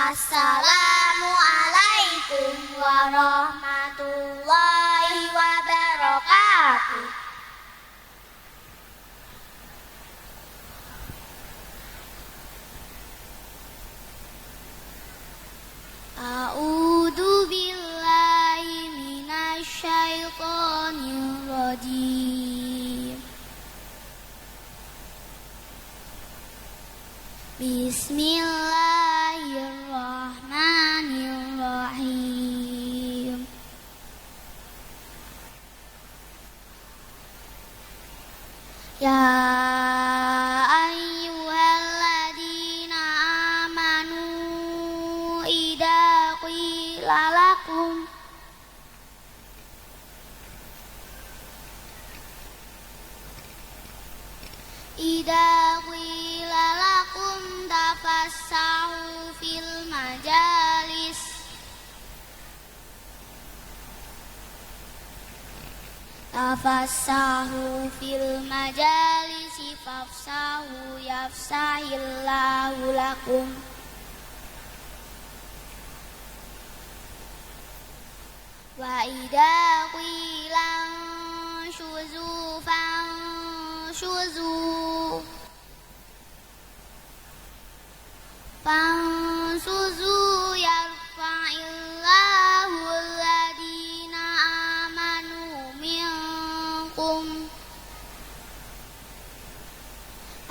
Assalamualaikum warahmatullahi wabarakatuh. A'udzu billahi minasy syaithanir rajim. Bismillahirrahmanirrahim. Ya ayyuhalladzina amanu idza qila lakum tafassahu fil majalis fafsahu yafsahillahu lakum. Wa idza qila shuzu fansuzu yarfa'illahu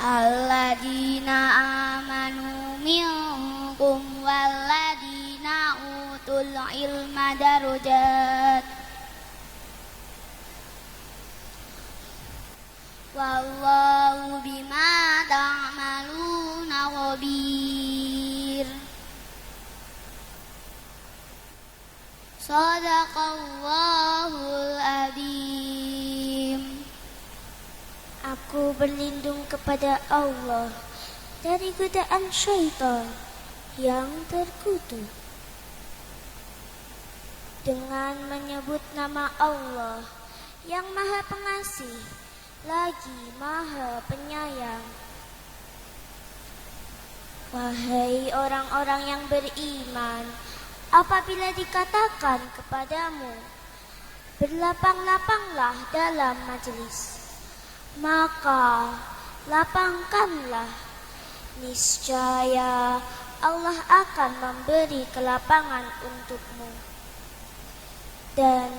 alladhina amanu minkum walladhina utul ilma darajat. Wallahu bima ta'maluna khabir. Shadaqallahul adzim. Aku berlindung kepada Allah dari godaan syaitan yang terkutuk. Dengan menyebut nama Allah yang Maha Pengasih lagi Maha Penyayang. Wahai orang-orang yang beriman, apabila dikatakan kepadamu, berlapang-lapanglah dalam majelis, maka lapangkanlah. Niscaya Allah akan memberi kelapangan untukmu. Dan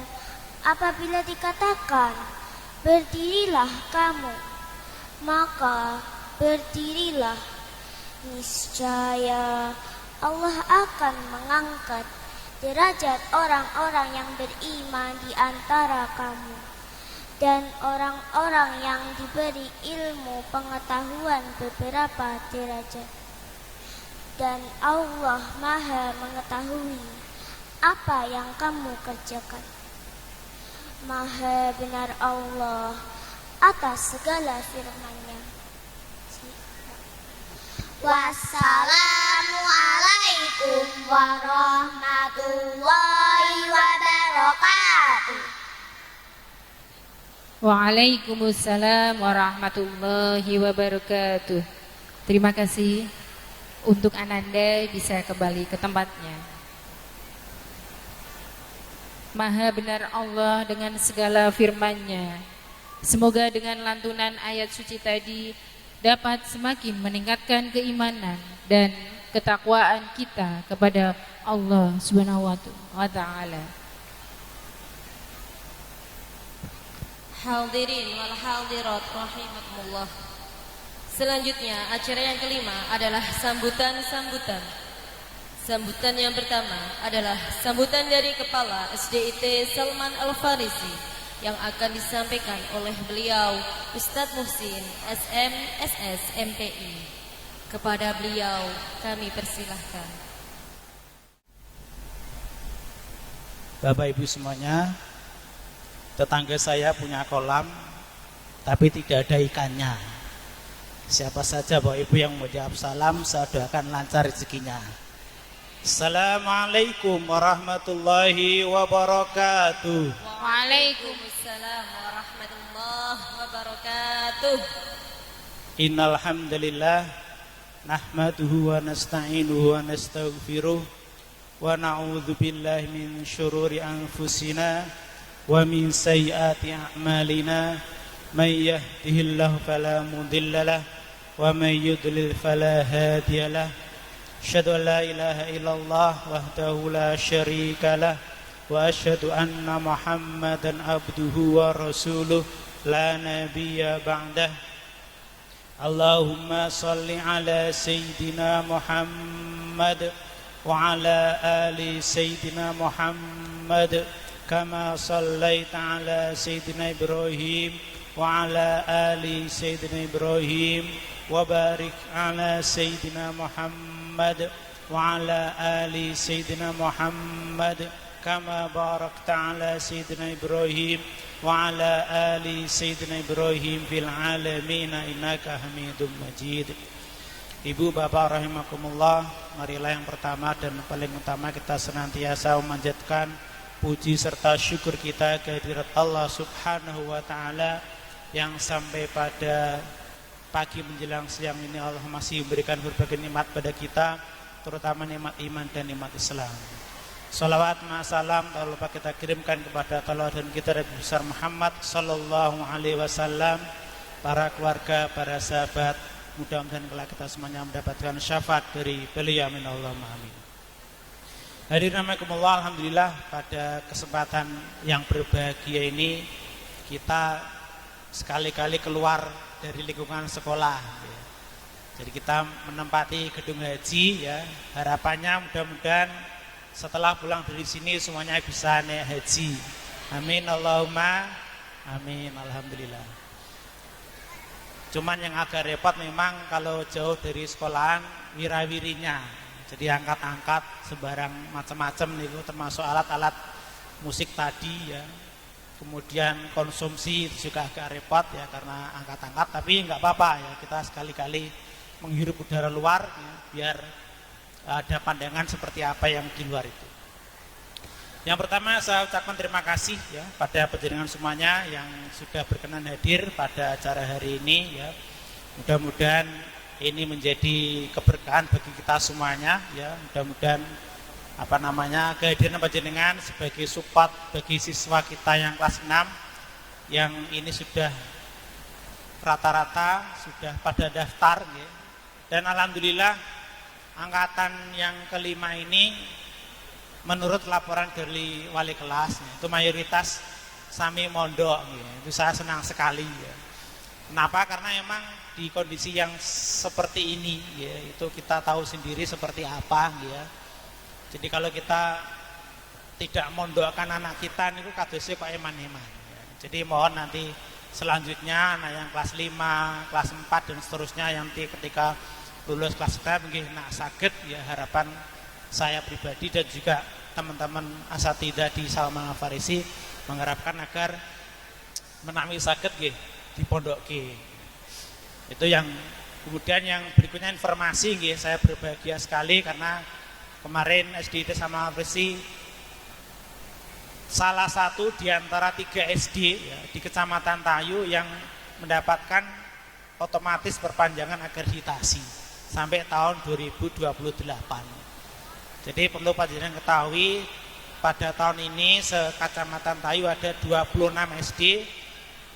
apabila dikatakan, berdirilah kamu, maka berdirilah. Niscaya Allah akan mengangkat derajat orang-orang yang beriman di antara kamu dan orang-orang yang diberi ilmu pengetahuan beberapa derajat. Dan Allah Maha mengetahui apa yang kamu kerjakan. Maha benar Allah atas segala firman-Nya. Wassalamualaikum warahmatullahi wabarakatuh. Waalaikumsalam warahmatullahi wabarakatuh. Terima kasih. Untuk Ananda bisa kembali ke tempatnya. Maha benar Allah dengan segala firman-Nya. Semoga dengan lantunan ayat suci tadi dapat semakin meningkatkan keimanan dan ketakwaan kita kepada Allah Subhanahu wa Ta'ala. Hadirin wal hadirat rahimakumullah. Selanjutnya acara yang kelima adalah sambutan-sambutan. Sambutan yang pertama adalah sambutan dari Kepala SDIT Salman Al-Farisi yang akan disampaikan oleh beliau Ustadz Muhsin SM SS MPI. Kepada beliau kami persilahkan. Bapak Ibu semuanya, tetangga saya punya kolam tapi tidak ada ikannya. Siapa saja Bapak Ibu yang mau jawab salam, saya doakan lancar rezekinya. Assalamualaikum warahmatullahi wabarakatuh. Waalaikumsalam warahmatullahi wabarakatuh. Innal hamdalillah nahmaduhu wa nasta'inuhu wa nastaghfiruh wa na'udzu billahi min syururi anfusina wa min sayyiati a'malina may yahdihillahu fala mudhillalah wa may yudlil fala hadiyalah asyhadu an la ilaha illallah wahdahu la syarikalah wa asyhadu anna muhammadan abduhu wa rasuluh la nabiyya ba'dah Allahumma salli ala Sayyidina Muhammad wa ala ali Sayyidina Muhammad kama sallaita ala Sayyidina Ibrahim wa ala ali Sayyidina Ibrahim wa barik ala Sayyidina Muhammad wa ala ali Sayyidina Muhammad kama barakta ala Sayyidina Ibrahim wa ala ali Sayyidina Ibrahim fil alamin innaka Hamidum Majid. Ibu bapak rahimakumullah, marilah yang pertama dan paling utama kita senantiasa memanjatkan puji serta syukur kita kehadirat Allah Subhanahu wa taala yang sampai pada pagi menjelang siang ini Allah masih memberikan berbagai nikmat pada kita, terutama nikmat iman dan nikmat Islam. Salawat salam tak lupa kita kirimkan kepada tauladan kita Nabi besar Muhammad sallallahu alaihi wasallam, para keluarga, para sahabat, mudah-mudahan kelak kita semuanya mendapatkan syafaat dari beliau, amin Allahumma amin. Hadirin rahimakumullah, alhamdulillah pada kesempatan yang berbahagia ini kita sekali-kali keluar dari lingkungan sekolah. Jadi kita menempati gedung haji ya. Harapannya mudah-mudahan setelah pulang dari sini semuanya bisa naik haji. Amin Allahumma amin, alhamdulillah. Cuman yang agak repot memang kalau jauh dari sekolahan wirawirinya. Jadi angkat-angkat sembarang macam-macam nih, termasuk alat-alat musik tadi ya. Kemudian konsumsi itu juga agak repot ya karena angkat-angkat, tapi nggak apa-apa ya, kita sekali-kali menghirup udara luar ya, biar ada pandangan seperti apa yang di luar itu. Yang pertama saya ucapkan terima kasih ya pada penjenengan semuanya yang sudah berkenan hadir pada acara hari ini ya. Mudah-mudahan ini menjadi keberkahan bagi kita semuanya ya. Mudah-mudahan kehadiran penjenengan sebagai support bagi siswa kita yang kelas 6 yang ini sudah rata-rata sudah pada daftar ya. Dan alhamdulillah angkatan yang kelima ini menurut laporan dari wali kelas itu mayoritas sami mondok ya. Itu saya senang sekali ya. Kenapa? Karena emang di kondisi yang seperti ini ya, itu kita tahu sendiri seperti apa ya. Jadi kalau kita tidak mondokkan anak kita niku kadosé kok eman-eman ya. Jadi mohon nanti selanjutnya anak yang kelas 5, kelas 4 dan seterusnya yang ketika lulus kelas 6 nggih nak saged ya, harapan saya pribadi dan juga teman-teman asatidzah di Salman Al-Farisi mengharapkan agar menawi saged nggih dipondokke. Itu yang kemudian yang berikutnya informasi nggih, saya berbahagia sekali karena kemarin SDIT Salman Al-Farisi salah satu di antara 3 SD ya, di Kecamatan Tayu yang mendapatkan otomatis perpanjangan akreditasi sampai tahun 2028. Jadi perlu panjenengan ketahui pada tahun ini se-Kecamatan Tayu ada 26 SD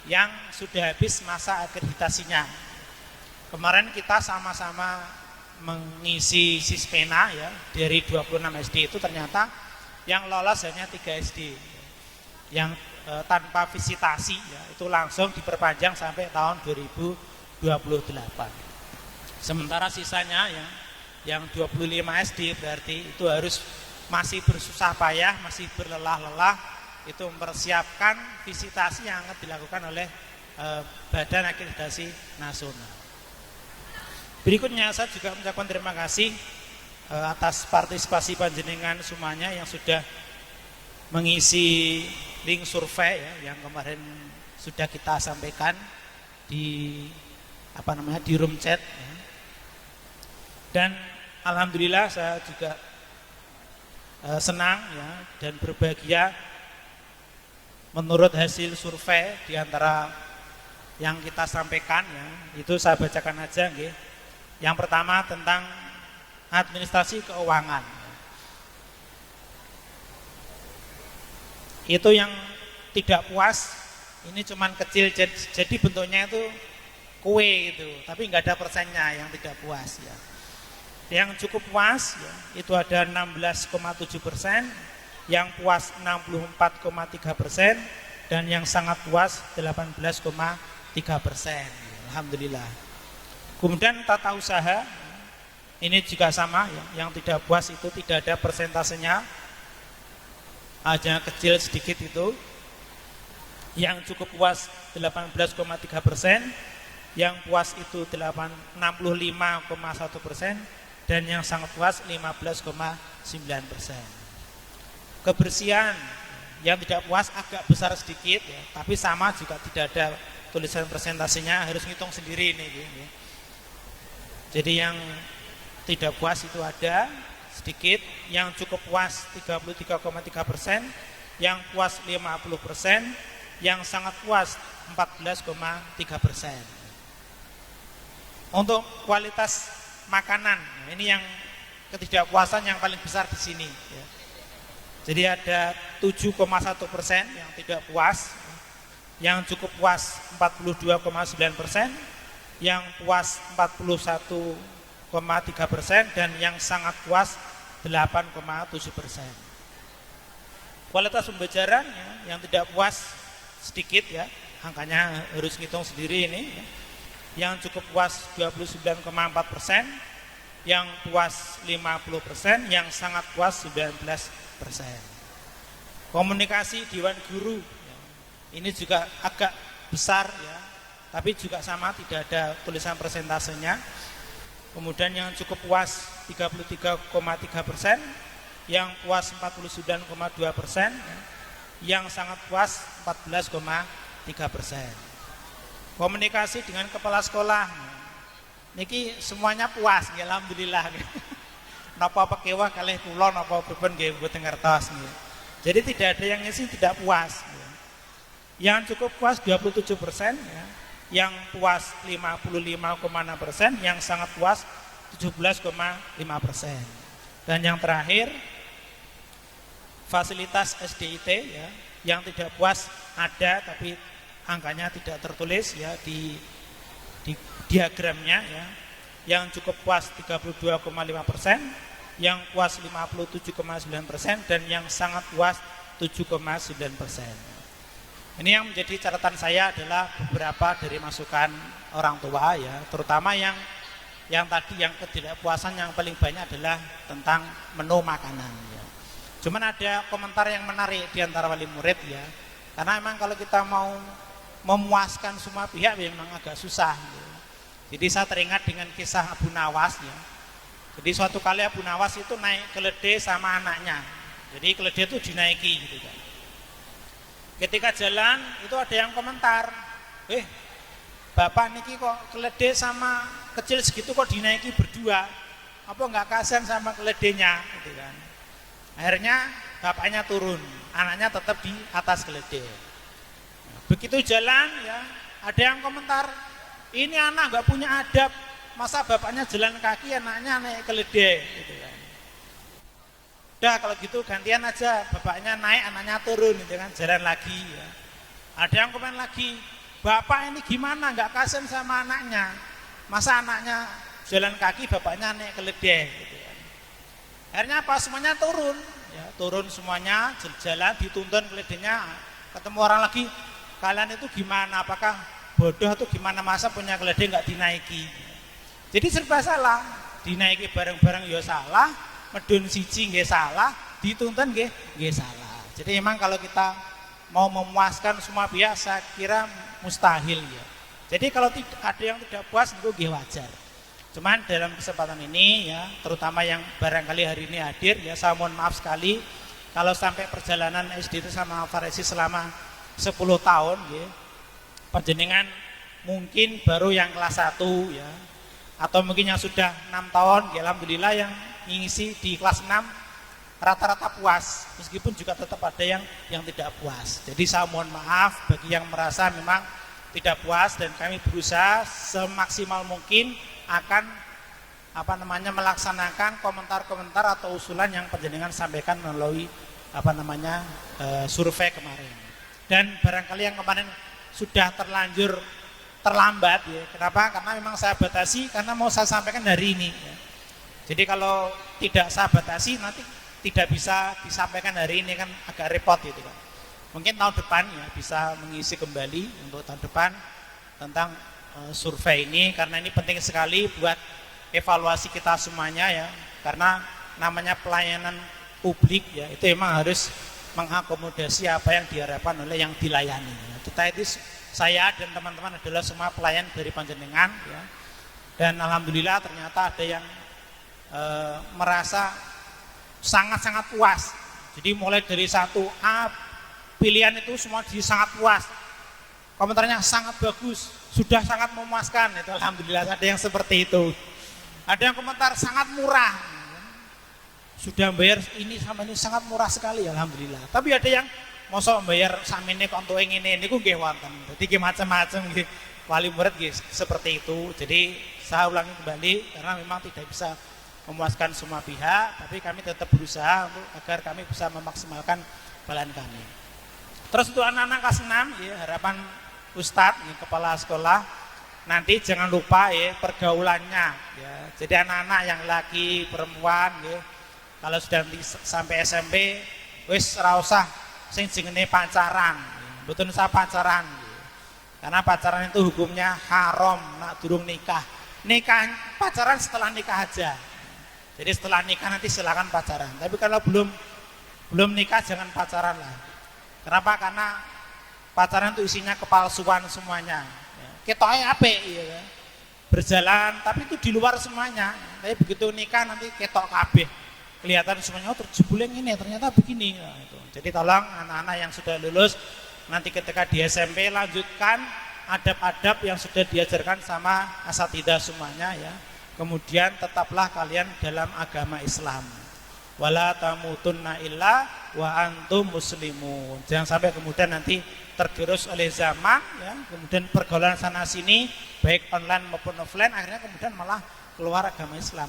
yang sudah habis masa akreditasinya. Kemarin kita sama-sama mengisi Sispena ya, dari 26 SD itu ternyata yang lolos hanya 3 SD. Yang tanpa visitasi ya, itu langsung diperpanjang sampai tahun 2028. Sementara sisanya ya, yang 25 SD berarti itu harus masih bersusah payah, masih berlelah-lelah itu mempersiapkan visitasi yang akan dilakukan oleh Badan Akreditasi Nasional. Berikutnya saya juga mengucapkan terima kasih atas partisipasi panjenengan semuanya yang sudah mengisi link survei ya, yang kemarin sudah kita sampaikan di di room chat ya. Dan alhamdulillah saya juga senang ya dan berbahagia menurut hasil survei di antara yang kita sampaikan ya, itu saya bacakan aja nggih. Yang pertama tentang administrasi keuangan. Itu yang tidak puas, ini cuman kecil, jadi bentuknya itu kue itu, tapi nggak ada persennya yang tidak puas ya. Yang cukup puas ya, itu ada 16,7%, yang puas 64,3%, dan yang sangat puas 18,3%. Alhamdulillah. Kemudian tata usaha ini juga sama ya, yang tidak puas itu tidak ada persentasenya, hanya kecil sedikit itu. Yang cukup puas 18,3%, yang puas itu 65,1%, dan yang sangat puas 15,9%. Kebersihan yang tidak puas agak besar sedikit ya, tapi sama juga tidak ada tulisan persentasenya, harus ngitung sendiri ini. Jadi yang tidak puas itu ada sedikit, yang cukup puas 33,3%, yang puas 50%, yang sangat puas 14,3%. Untuk kualitas makanan, ini yang ketidakpuasan yang paling besar di sini ya. Jadi ada 7,1% yang tidak puas, yang cukup puas 42,9%, yang puas 41,3%, dan yang sangat puas 8,7%. Kualitas pembelajaran ya, yang tidak puas sedikit ya, angkanya harus ngitung sendiri ini ya. Yang cukup puas 29,4%, yang puas 50%, yang sangat puas 19%. Komunikasi Dewan Guru ya, ini juga agak besar ya, tapi juga sama tidak ada tulisan persentasenya. Kemudian yang cukup puas 33,3%, yang puas 49,2%, ya, yang sangat puas 14,3%. Komunikasi dengan kepala sekolah niki semuanya puas ya, alhamdulillah. Napa pekewah kalih kula napa pripun nggih mboten ngertos nggih. Jadi tidak ada yang ngisi tidak puas ya. Yang cukup puas 27% ya, yang puas 55,6%, yang sangat puas 17,5%. Dan yang terakhir fasilitas SDIT ya, yang tidak puas ada tapi angkanya tidak tertulis ya di diagramnya ya. Yang cukup puas 32,5%, yang puas 57,9%, dan yang sangat puas 7,9%. Ini yang menjadi catatan saya adalah beberapa dari masukan orang tua ya, terutama yang tadi yang ketidakpuasan yang paling banyak adalah tentang menu makanan ya. Cuman ada komentar yang menarik di antara wali murid ya. Karena memang kalau kita mau memuaskan semua pihak memang agak susah ya. Jadi saya teringat dengan kisah Abu Nawas ya. Jadi suatu kali Abu Nawas itu naik keledai sama anaknya. Jadi keledai itu dinaiki gitu kan. Ketika jalan itu ada yang komentar, bapak niki kok keledai sama kecil segitu kok dinaiki berdua, apa nggak kasihan sama keledainya gitu kan. Akhirnya bapaknya turun, anaknya tetap di atas keledai. Begitu jalan ya, ada yang komentar, ini anak nggak punya adab, masa bapaknya jalan kaki, anaknya naik keledai gitu kan. Udah kalau gitu gantian aja, bapaknya naik, anaknya turun gitu kan, jalan lagi ya. Ada yang komen lagi, bapak ini gimana nggak kasihan sama anaknya, masa anaknya jalan kaki, bapaknya naik keledai gitu kan. Akhirnya apa, semuanya turun ya, turun semuanya jalan, dituntun keledainya. Ketemu orang lagi, kalian itu gimana, apakah bodoh atau gimana, masa punya keledai nggak dinaiki. Jadi serba salah, dinaiki bareng-bareng ya salah, medun siji nggih salah, dituntun nggih salah. Jadi memang kalau kita mau memuaskan semua pihak saya kira mustahil ya. Jadi kalau ada yang tidak puas itu nggih wajar. Cuman dalam kesempatan ini ya, terutama yang barangkali hari ini hadir ya, saya mohon maaf sekali kalau sampai perjalanan SD itu sama Faresi selama 10 tahun ya, panjenengan mungkin baru yang kelas 1 ya, atau mungkin yang sudah 6 tahun ya, alhamdulillah yang ngisi di kelas 6 rata-rata puas, meskipun juga tetap ada yang tidak puas. Jadi saya mohon maaf bagi yang merasa memang tidak puas, dan kami berusaha semaksimal mungkin akan melaksanakan komentar-komentar atau usulan yang panjenengan sampaikan melalui survei kemarin. Dan barangkali yang kemarin sudah terlanjur terlambat ya. Kenapa? Karena memang saya batasi karena mau saya sampaikan hari ini ya. Jadi kalau tidak saya batasi nanti tidak bisa disampaikan hari ini kan agak repot gitu kan. Mungkin tahun depan ya bisa mengisi kembali untuk tahun depan tentang survei ini karena ini penting sekali buat evaluasi kita semuanya ya. Karena namanya pelayanan publik ya itu memang harus mengakomodasi apa yang diharapkan oleh yang dilayani. Ya. Kita itu saya dan teman-teman adalah semua pelayan dari panjenengan ya. Dan alhamdulillah ternyata ada yang merasa sangat-sangat puas. Jadi mulai dari 1A pilihan itu semua sangat puas. Komentarnya sangat bagus, sudah sangat memuaskan. Itu alhamdulillah ada yang seperti itu. Ada yang komentar sangat murah. Sudah bayar ini sama ini sangat murah sekali alhamdulillah. Tapi ada yang mosok bayar samene kok entuk ngene niku nggih wonten. Dadi nggih macam-macam nggih. Wali murid nggih seperti itu. Jadi saya ulangi kembali karena memang tidak bisa memuaskan semua pihak, tapi kami tetap berusaha untuk agar kami bisa memaksimalkan pelayanan kami. Terus untuk anak-anak kelas 6 ya, harapan Ustadz ya, kepala sekolah nanti jangan lupa ya pergaulannya ya. Jadi anak-anak yang laki perempuan ya, kalau sudah nanti sampai SMP wis ora usah sing jenenge pacaran ya. Mboten usah pacaran ya. Karena pacaran itu hukumnya haram nak durung nikah. Nikah pacaran setelah nikah aja. Jadi setelah nikah nanti silakan pacaran. Tapi kalau belum nikah jangan pacaran lah. Kenapa? Karena pacaran itu isinya kepalsuan semuanya. Ketoknya apik ya. Berjalan tapi itu di luar semuanya. Tapi begitu nikah nanti ketok kabeh. Kelihatan semuanya oh terjebule ini ternyata begini. Nah, itu. Jadi tolong anak-anak yang sudah lulus nanti ketika di SMP lanjutkan adab-adab yang sudah diajarkan sama asatidzah semuanya ya. Kemudian tetaplah kalian dalam agama Islam. Wala tamutunna illa wa antum muslimun. Jangan sampai kemudian nanti tergerus oleh zaman ya, kemudian pergaulan sana sini baik online maupun offline akhirnya kemudian malah keluar agama Islam.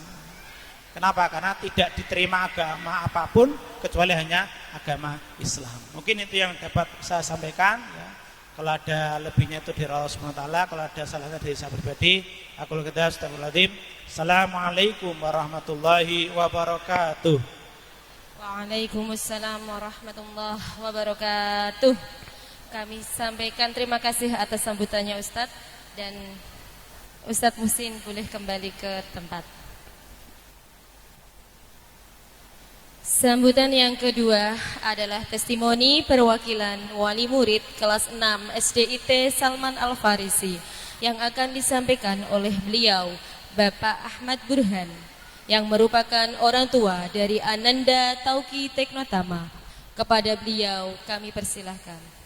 Kenapa? Karena tidak diterima agama apapun kecuali hanya agama Islam. Mungkin itu yang dapat saya sampaikan ya. Kalau ada lebihnya itu dari Allah SWT, kalau ada salahnya dari saya pribadi, aku kita astagfirullahaladzim. Assalamualaikum warahmatullahi wabarakatuh. Waalaikumsalam warahmatullahi wabarakatuh. Kami sampaikan terima kasih atas sambutannya Ustadz, dan Ustadz Muhsin boleh kembali ke tempat. Sambutan yang kedua adalah testimoni perwakilan wali murid kelas 6 SDIT Salman Al-Farisi yang akan disampaikan oleh beliau Bapak Ahmad Burhan yang merupakan orang tua dari Ananda Tauki Teknotama. Kepada beliau kami persilahkan.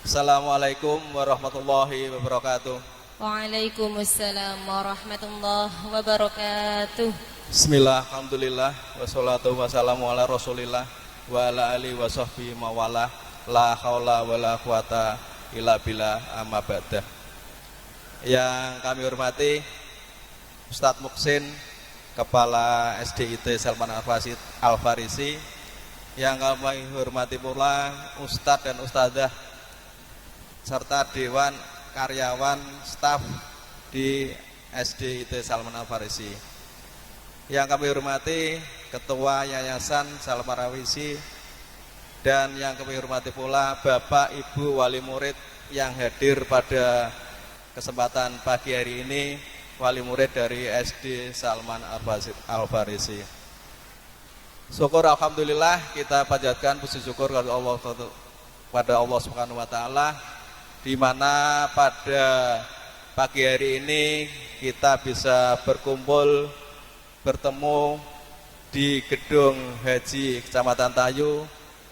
Assalamualaikum warahmatullahi wabarakatuh. Waalaikumsalam warahmatullahi wabarakatuh. Bismillah, alhamdulillah, wassalatu wassalamu ala rasulillah wa ala alihi wa sahbihi mawala la haula wa la quwata illa billah amma ba'dah. Yang kami hormati Ustadz Muhsin, Kepala SDIT Salman Al-Farisi. Yang kami hormati pula Ustadz dan Ustadzah serta Dewan Karyawan Staf di SDIT Salman Al-Farisi. Yang kami hormati Ketua Yayasan Salman Al-Farisi, dan yang kami hormati pula Bapak Ibu Wali Murid yang hadir pada kesempatan pagi hari ini, Wali Murid dari SD Salman Al-Farisi. Syukur alhamdulillah, kita panjatkan puji syukur kepada Allah Subhanahu wa taala, di mana pada pagi hari ini kita bisa berkumpul, bertemu di Gedung Haji Kecamatan Tayu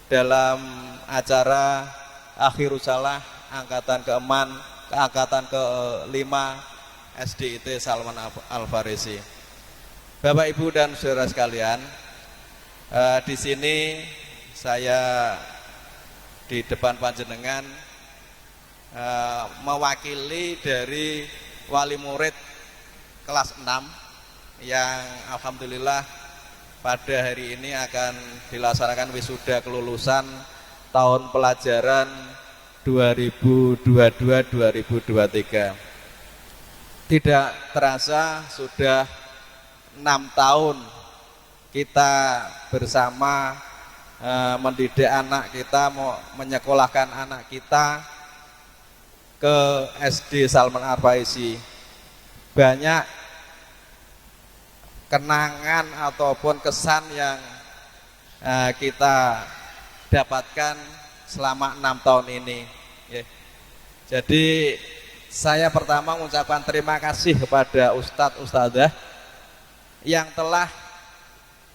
dalam acara Akhirus Salah angkatan ke-5 SDIT Salman Al-Farisi. Bapak Ibu dan saudara sekalian, di sini saya di depan panjenengan mewakili dari wali murid kelas 6 yang alhamdulillah pada hari ini akan dilaksanakan wisuda kelulusan tahun pelajaran 2022-2023. Tidak terasa sudah 6 tahun kita bersama mendidik anak kita, mau menyekolahkan anak kita ke SD Salman Al-Farisi. Banyak kenangan ataupun kesan yang kita dapatkan selama 6 tahun ini. Jadi saya pertama mengucapkan terima kasih kepada Ustadz Ustadzah yang telah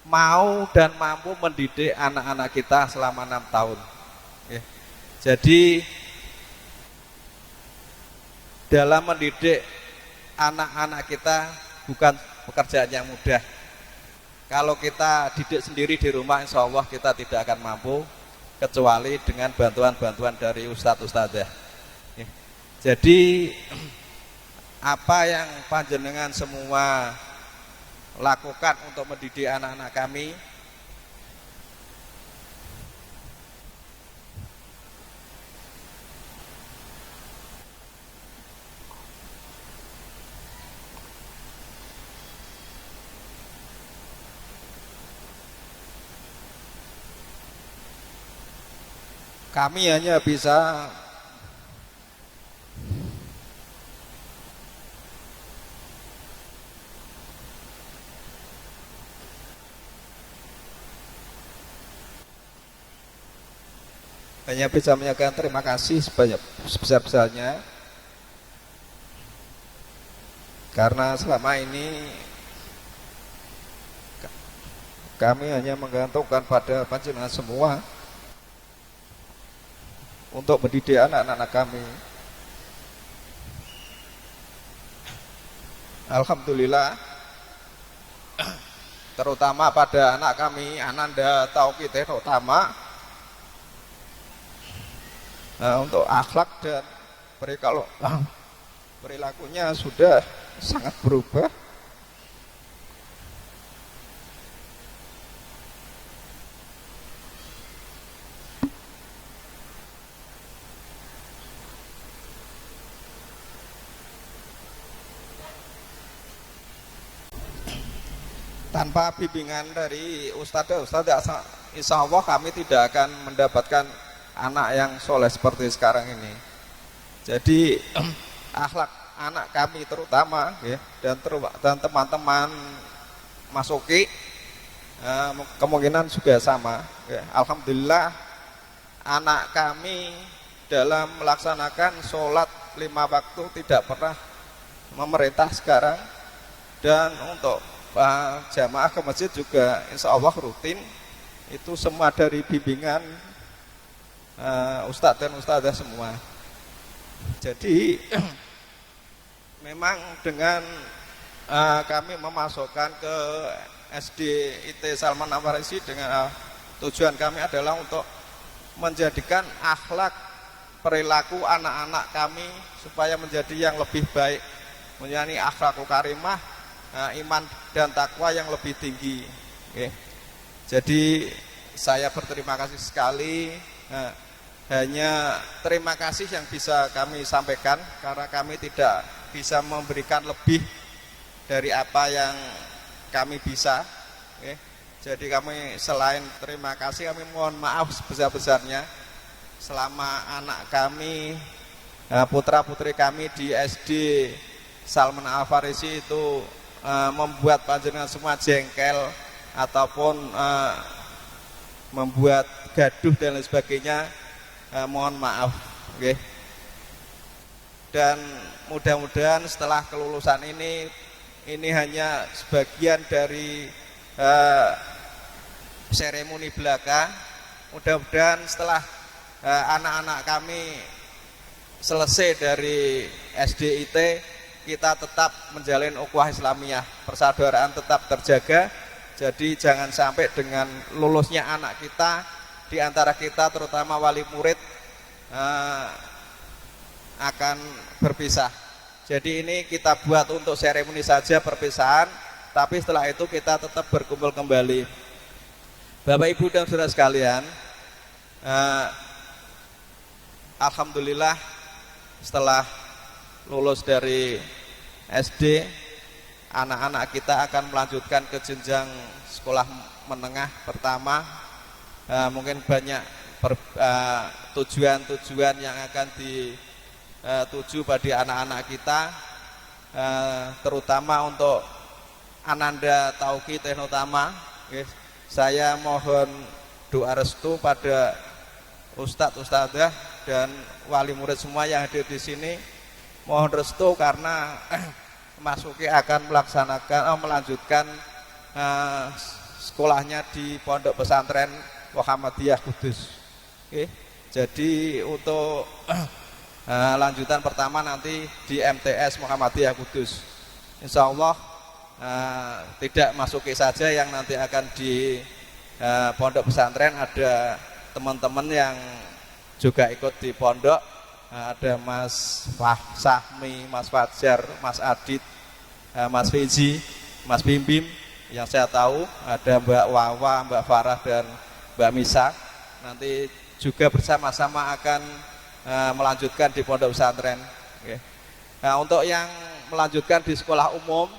mau dan mampu mendidik anak-anak kita selama 6 tahun. Jadi dalam mendidik anak-anak kita bukan pekerjaan yang mudah. Kalau kita didik sendiri di rumah, insya Allah kita tidak akan mampu kecuali dengan bantuan-bantuan dari Ustadz Ustadzah. Jadi apa yang panjenengan semua lakukan untuk mendidik anak-anak kami, kami hanya bisa menyampaikan terima kasih sebesar-besarnya, karena selama ini kami hanya menggantungkan pada panjenengan semua untuk mendidik anak-anak kami. Alhamdulillah, terutama pada anak kami Ananda Tauqid terutama, untuk akhlak dan perilakunya sudah sangat berubah. Tanpa bimbingan dari Ustadz, insya Allah kami tidak akan mendapatkan anak yang soleh seperti sekarang ini. Jadi akhlak anak kami terutama dan teman-teman masuki kemungkinan juga sama. Alhamdulillah anak kami dalam melaksanakan sholat 5 waktu tidak pernah memerintah sekarang, dan untuk jamaah ke masjid juga insya Allah rutin. Itu semua dari bimbingan Ustadz dan Ustadzah semua. Jadi memang dengan kami memasukkan ke SD IT Salman Al-Farisi dengan tujuan kami adalah untuk menjadikan akhlak perilaku anak-anak kami supaya menjadi yang lebih baik, menjadi akhlakul karimah, iman dan takwa yang lebih tinggi. Jadi saya berterima kasih sekali. Hanya terima kasih yang bisa kami sampaikan, karena kami tidak bisa memberikan lebih dari apa yang kami bisa. Jadi kami selain terima kasih, kami mohon maaf sebesar-besarnya selama anak kami, putra-putri kami di SD Salman Al-Farisi itu membuat panjenengan semua jengkel ataupun membuat gaduh dan lain sebagainya. Mohon maaf, dan mudah-mudahan setelah kelulusan ini hanya sebagian dari seremoni belaka. Mudah-mudahan setelah anak-anak kami selesai dari SDIT, kita tetap menjalin ukhuwah Islamiyah, persaudaraan tetap terjaga. Jadi jangan sampai dengan lulusnya anak kita, di antara kita terutama wali murid akan berpisah. Jadi ini kita buat untuk seremoni saja perpisahan, tapi setelah itu kita tetap berkumpul kembali. Bapak Ibu dan saudara sekalian, alhamdulillah setelah lulus dari SD, anak-anak kita akan melanjutkan ke jenjang sekolah menengah pertama. Mungkin banyak tujuan-tujuan yang akan dituju pada anak-anak kita, terutama untuk Ananda Tauqi Teknotama. Saya mohon doa restu pada Ustadz, Ustadzah dan wali murid semua yang hadir di sini. Mohon restu karena Masuki akan melanjutkan sekolahnya di Pondok Pesantren Muhammadiyah Kudus. Jadi untuk lanjutan pertama nanti di MTS Muhammadiyah Kudus. Insya Allah tidak Masuki saja yang nanti akan di Pondok Pesantren, ada teman-teman yang juga ikut di pondok. Ada Mas Sahmi, Mas Fajar, Mas Adit, Mas Fiji, Mas Bimbim yang saya tahu, ada Mbak Wawa, Mbak Farah dan Mbak Misa. Nanti juga bersama-sama akan melanjutkan di pondok pesantren. Nah, untuk yang melanjutkan di sekolah umum,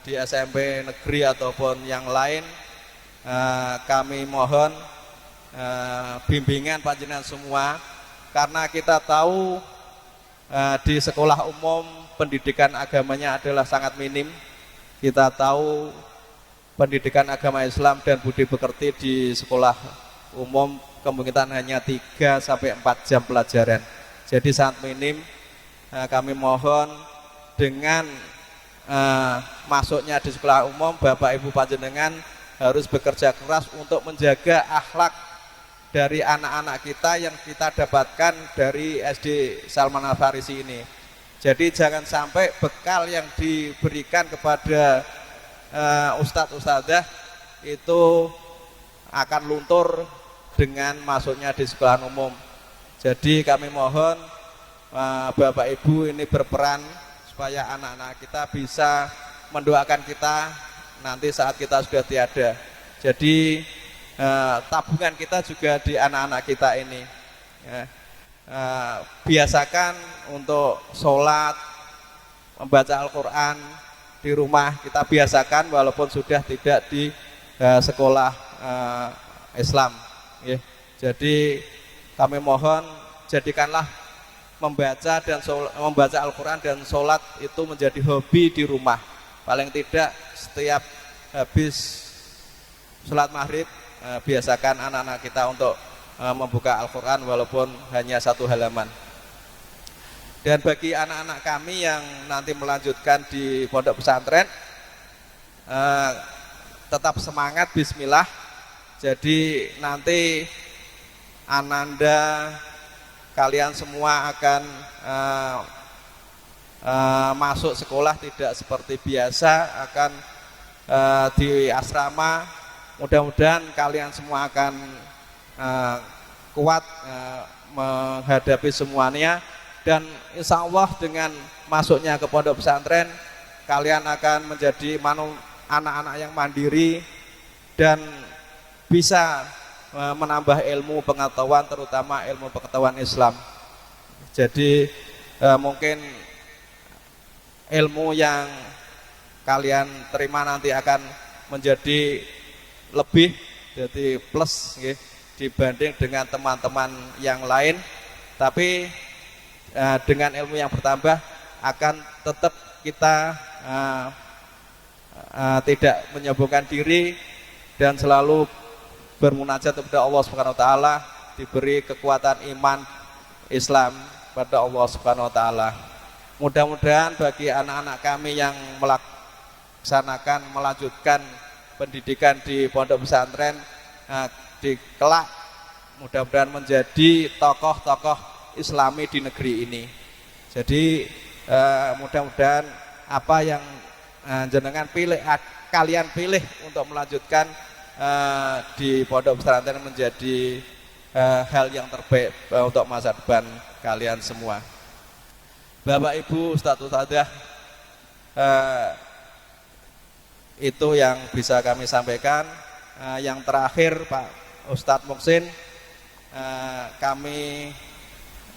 di SMP negeri ataupun yang lain, kami mohon bimbingan panjenengan semua. Karena kita tahu di sekolah umum pendidikan agamanya adalah sangat minim. Kita tahu pendidikan agama Islam dan budi pekerti di sekolah umum kemungkinan hanya 3 sampai 4 jam pelajaran. Jadi sangat minim. Kami mohon dengan masuknya di sekolah umum, Bapak Ibu panjenengan harus bekerja keras untuk menjaga akhlak dari anak-anak kita yang kita dapatkan dari SD Salman Al Farisi ini. Jadi jangan sampai bekal yang diberikan kepada ustadz ustadzah itu akan luntur dengan masuknya di sekolah umum. Jadi kami mohon Bapak Ibu ini berperan supaya anak-anak kita bisa mendoakan kita nanti saat kita sudah tiada. Jadi tabungan kita juga di anak-anak kita ini. Biasakan untuk sholat, membaca Al-Quran di rumah, kita biasakan walaupun sudah tidak di sekolah Islam. Jadi kami mohon jadikanlah membaca Al-Quran dan sholat itu menjadi hobi di rumah. Paling tidak setiap habis sholat maghrib biasakan anak-anak kita untuk membuka Al-Quran walaupun hanya 1 halaman. Dan bagi anak-anak kami yang nanti melanjutkan di pondok pesantren, tetap semangat, bismillah. Jadi nanti Ananda, kalian semua akan masuk sekolah tidak seperti biasa, akan di asrama. Mudah-mudahan kalian semua akan kuat menghadapi semuanya, dan insya Allah dengan masuknya ke pondok pesantren kalian akan menjadi anak-anak yang mandiri dan bisa menambah ilmu pengetahuan, terutama ilmu pengetahuan Islam. Jadi mungkin ilmu yang kalian terima nanti akan menjadi lebih, jadi plus dibanding dengan teman-teman yang lain. Tapi dengan ilmu yang bertambah akan tetap kita tidak menyombongkan diri dan selalu bermunajat kepada Allah Subhanahu wa taala, diberi kekuatan iman Islam pada Allah Subhanahu wa taala. Mudah-mudahan bagi anak-anak kami yang melanjutkan pendidikan di pondok pesantren di kelak, mudah-mudahan menjadi tokoh-tokoh Islami di negeri ini. Jadi mudah-mudahan apa yang jenengan pilih, kalian pilih untuk melanjutkan di pondok pesantren menjadi hal yang terbaik untuk masa depan kalian semua. Bapak Ibu, Ustadz Ustadzah, itu yang bisa kami sampaikan. Yang terakhir Pak Ustadz Muksin, kami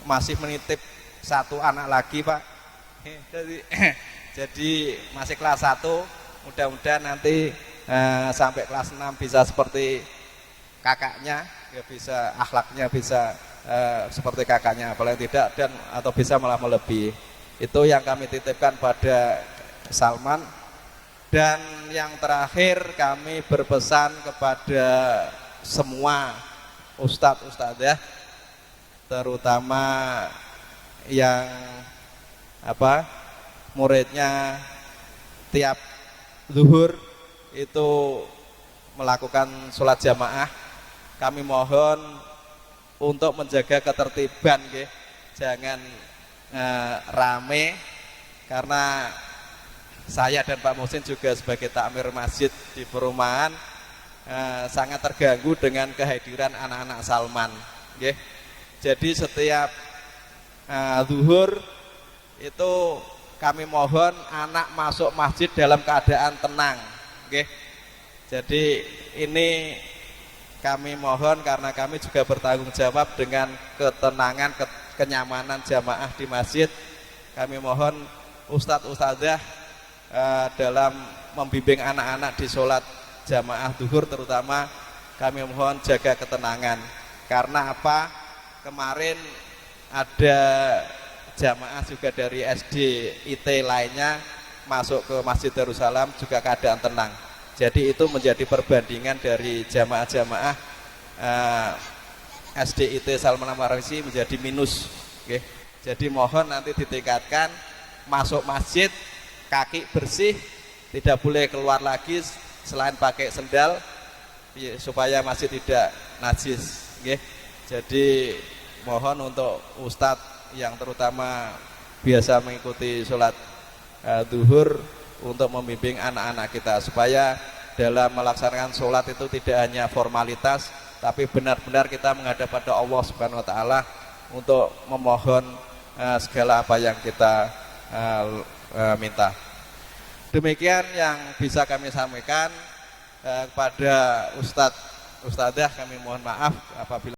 masih menitip satu anak lagi Pak. Jadi masih kelas 1, mudah-mudahan nanti sampai kelas 6 bisa seperti kakaknya, ya bisa akhlaknya bisa seperti kakaknya, paling tidak, dan atau bisa malah melebihi. Itu yang kami titipkan pada Salman. Dan yang terakhir kami berpesan kepada semua ustadz ustadzah, terutama yang muridnya tiap zuhur itu melakukan sholat jamaah. Kami mohon untuk menjaga ketertiban, jangan rame, karena saya dan Pak Muhsin juga sebagai takmir masjid di perumahan sangat terganggu dengan kehadiran anak-anak Salman. Jadi setiap zuhur itu kami mohon anak masuk masjid dalam keadaan tenang. Jadi ini kami mohon karena kami juga bertanggung jawab dengan ketenangan, kenyamanan jamaah di masjid. Kami mohon Ustadz Ustadzah dalam membimbing anak-anak di sholat jamaah zuhur terutama, kami mohon jaga ketenangan. Karena apa? Kemarin ada jamaah juga dari SD IT lainnya masuk ke Masjid Darussalam juga keadaan tenang. Jadi itu menjadi perbandingan dari jamaah-jamaah SD IT Salman Al-Farisi menjadi minus. Jadi mohon nanti ditingkatkan, masuk masjid kaki bersih, tidak boleh keluar lagi selain pakai sendal supaya masjid tidak najis. Jadi mohon untuk ustadz yang terutama biasa mengikuti sholat zuhur untuk membimbing anak-anak kita supaya dalam melaksanakan sholat itu tidak hanya formalitas, tapi benar-benar kita menghadap pada Allah Subhanahu Wa Taala untuk memohon segala apa yang kita minta. Demikian yang bisa kami sampaikan kepada Ustadz Ustadzah. Kami mohon maaf apabila